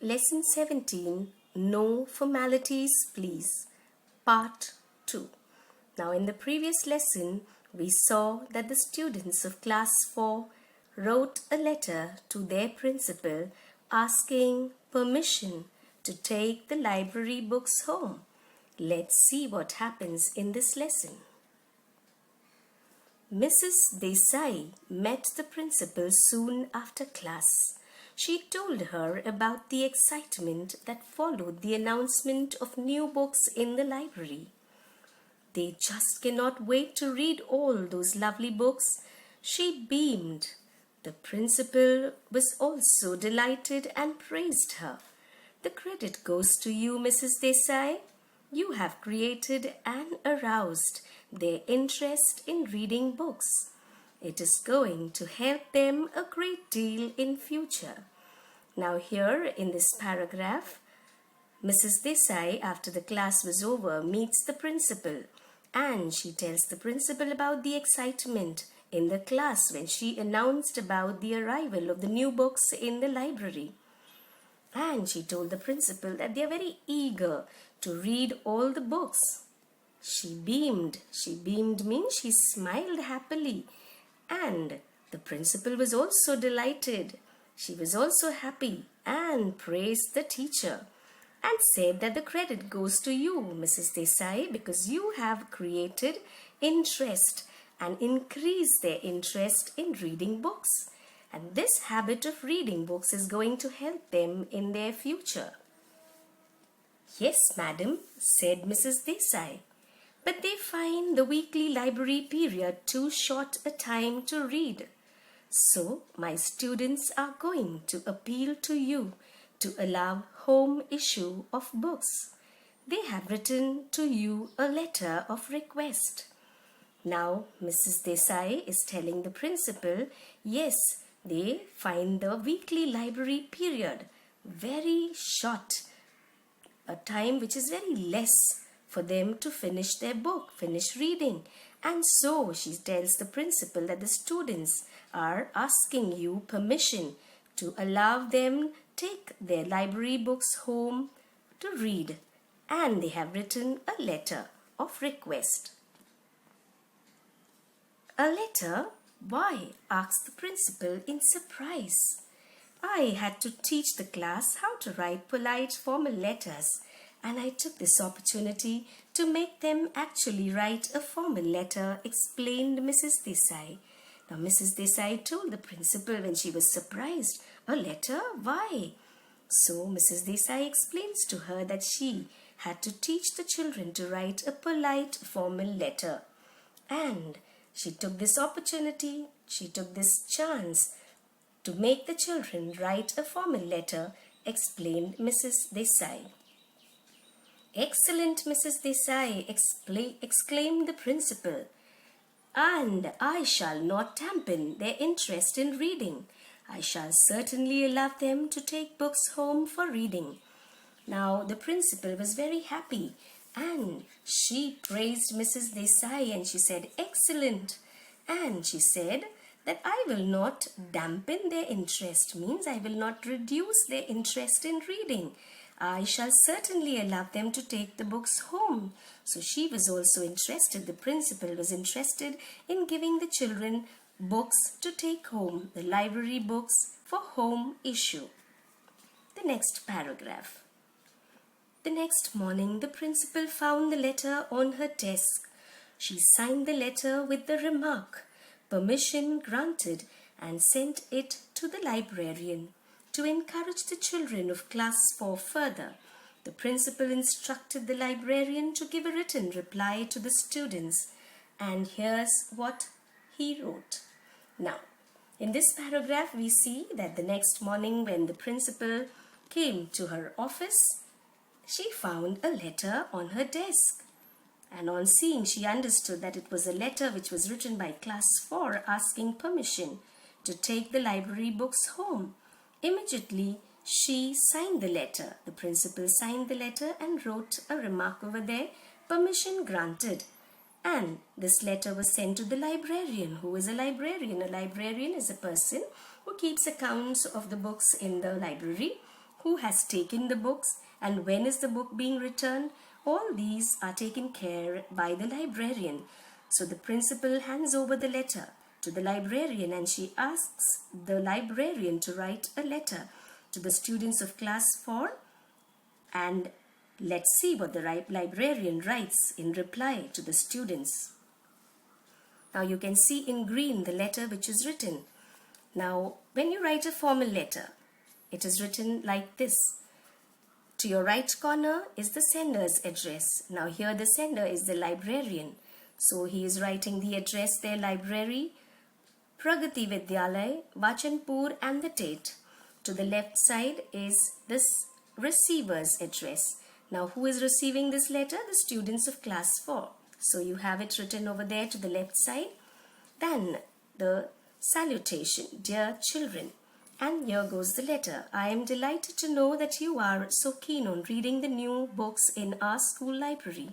Lesson 17, No Formalities Please, Part 2. Now in the previous lesson, we saw that the students of class 4 wrote a letter to their principal asking permission to take the library books home. Let's see what happens in this lesson. Mrs. Desai met the principal soon after class. She told her about the excitement that followed the announcement of new books in the library. They just cannot wait to read all those lovely books. She beamed. The principal was also delighted and praised her. The credit goes to you, Mrs. Desai. You have created and aroused their interest in reading books. It is going to help them a great deal in future. Now here in this paragraph, Mrs. Desai, after the class was over, meets the principal and she tells the principal about the excitement in the class when she announced about the arrival of the new books in the library. And she told the principal that they are very eager to read all the books. She beamed. She beamed means she smiled happily. And the principal was also delighted. She was also happy and praised the teacher and said that the credit goes to you, Mrs. Desai, because you have created interest and increased their interest in reading books. And this habit of reading books is going to help them in their future. Yes, madam, said Mrs. Desai, but they find the weekly library period too short a time to read. So, my students are going to appeal to you to allow home issue of books. They have written to you a letter of request. Now, Mrs. Desai is telling the principal, yes, they find the weekly library period very short, a time which is very less for them to finish their book, finish reading. And so she tells the principal that the students are asking you permission to allow them take their library books home to read. And they have written a letter of request. A letter? Why? Asked the principal in surprise. I had to teach the class how to write polite formal letters, and I took this opportunity to make them actually write a formal letter, explained Mrs. Desai. Now Mrs. Desai told the principal when she was surprised, a letter? Why? So Mrs. Desai explains to her that she had to teach the children to write a polite formal letter. And she took this opportunity, she took this chance to make the children write a formal letter, explained Mrs. Desai. Excellent, Mrs. Desai, exclaimed the principal. And I shall not dampen their interest in reading. I shall certainly allow them to take books home for reading. Now the principal was very happy and she praised Mrs. Desai and she said, excellent. And she said that I will not dampen their interest, means I will not reduce their interest in reading. I shall certainly allow them to take the books home. So she was also interested, the principal was interested in giving the children books to take home, the library books for home issue. The next paragraph. The next morning, the principal found the letter on her desk. She signed the letter with the remark, permission granted, and sent it to the librarian. To encourage the children of class 4 further, the principal instructed the librarian to give a written reply to the students. And here's what he wrote. Now, in this paragraph, we see that the next morning when the principal came to her office, she found a letter on her desk. And on seeing, she understood that it was a letter which was written by class 4 asking permission to take the library books home. Immediately, she signed the letter. The principal signed the letter and wrote a remark over there, permission granted. And this letter was sent to the librarian. Who is a librarian? A librarian is a person who keeps accounts of the books in the library, who has taken the books, and when is the book being returned. All these are taken care by the librarian. So the principal hands over the letter to the librarian, and she asks the librarian to write a letter to the students of class 4, and let's see what the librarian writes in reply to the students. Now you can see in green the letter which is written. Now when you write a formal letter, it is written like this. To your right corner is the sender's address. Now here the sender is the librarian. So he is writing the address there, library, Pragati Vidyalay, Vachanpur, and the date. To the left side is this receiver's address. Now who is receiving this letter? The students of class 4. So you have it written over there to the left side. Then the salutation, dear children. And here goes the letter. I am delighted to know that you are so keen on reading the new books in our school library.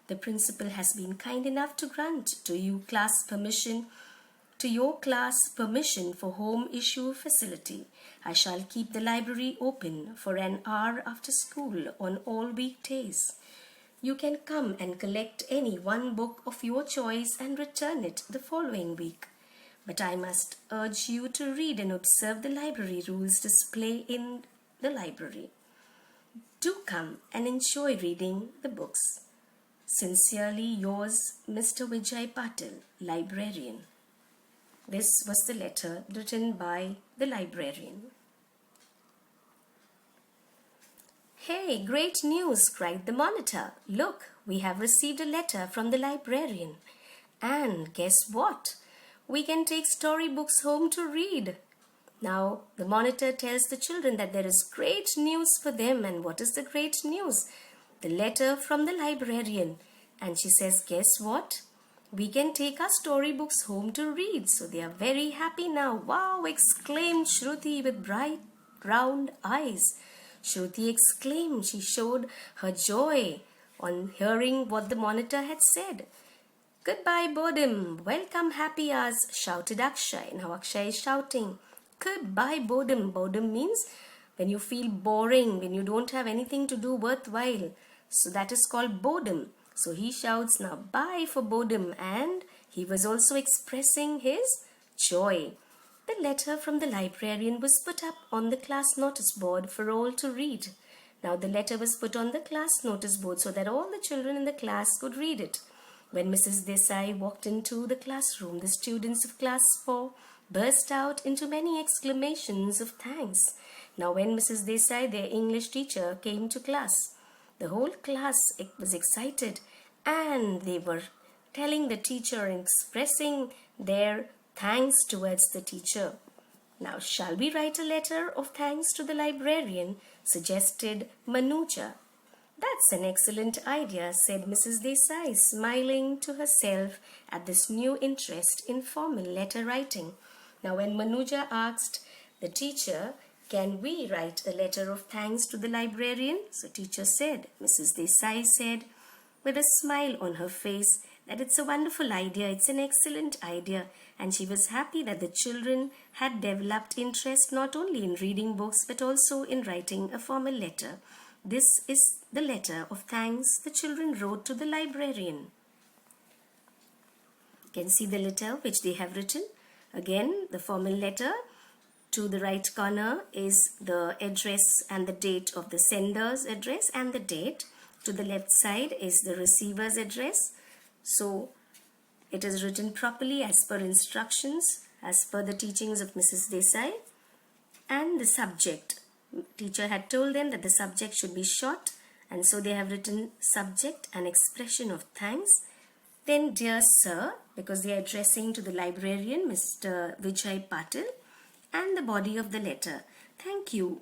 The principal has been kind enough to grant to your class permission for home issue facility. I shall keep the library open for an hour after school on all weekdays. You can come and collect any one book of your choice and return it the following week. But I must urge you to read and observe the library rules displayed in the library. Do come and enjoy reading the books. Sincerely yours, Mr. Vijay Patil, librarian. This was the letter written by the librarian. Hey, great news, cried the monitor. Look, we have received a letter from the librarian. And guess what? We can take storybooks home to read. Now, the monitor tells the children that there is great news for them. And what is the great news? The letter from the librarian. And she says, guess what? We can take our storybooks home to read. So they are very happy now. Wow, exclaimed Shruti with bright round eyes. Shruti exclaimed. She showed her joy on hearing what the monitor had said. Goodbye, boredom. Welcome, happy hours, shouted Akshay. Now Akshay is shouting. Goodbye, boredom. Boredom means when you feel boring, when you don't have anything to do worthwhile. So that is called boredom. So he shouts now, bye for boredom. And he was also expressing his joy. The letter from the librarian was put up on the class notice board for all to read. Now the letter was put on the class notice board so that all the children in the class could read it. When Mrs. Desai walked into the classroom, the students of class 4 burst out into many exclamations of thanks. Now when Mrs. Desai, their English teacher, came to class, the whole class was excited and they were telling the teacher and expressing their thanks towards the teacher. Now shall we write a letter of thanks to the librarian? Suggested Manuja. That's an excellent idea, said Mrs. Desai, smiling to herself at this new interest in formal letter writing. Now when Manuja asked the teacher, can we write a letter of thanks to the librarian? So teacher said, Mrs. Desai said, with a smile on her face, that it's a wonderful idea, it's an excellent idea. And she was happy that the children had developed interest not only in reading books but also in writing a formal letter. This is the letter of thanks the children wrote to the librarian. You can see the letter which they have written. Again, the formal letter. To the right corner is the address and the date of the sender's address and the date. To the left side is the receiver's address. So it is written properly as per instructions, as per the teachings of Mrs. Desai. And the subject. Teacher had told them that the subject should be short, and so they have written subject and expression of thanks. Then dear sir, because they are addressing to the librarian, Mr. Vijay Patil, and the body of the letter. Thank you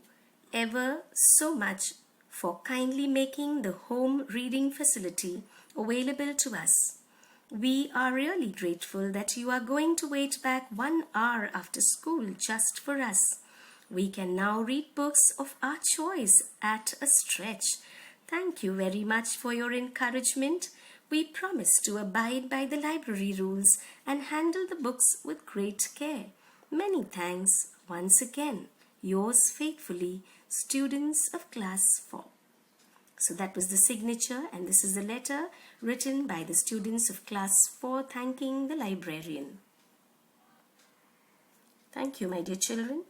ever so much for kindly making the home reading facility available to us. We are really grateful that you are going to wait back 1 hour after school just for us. We can now read books of our choice at a stretch. Thank you very much for your encouragement. We promise to abide by the library rules and handle the books with great care. Many thanks once again. Yours faithfully, students of class 4. So that was the signature, and this is the letter written by the students of class 4 thanking the librarian. Thank you, my dear children.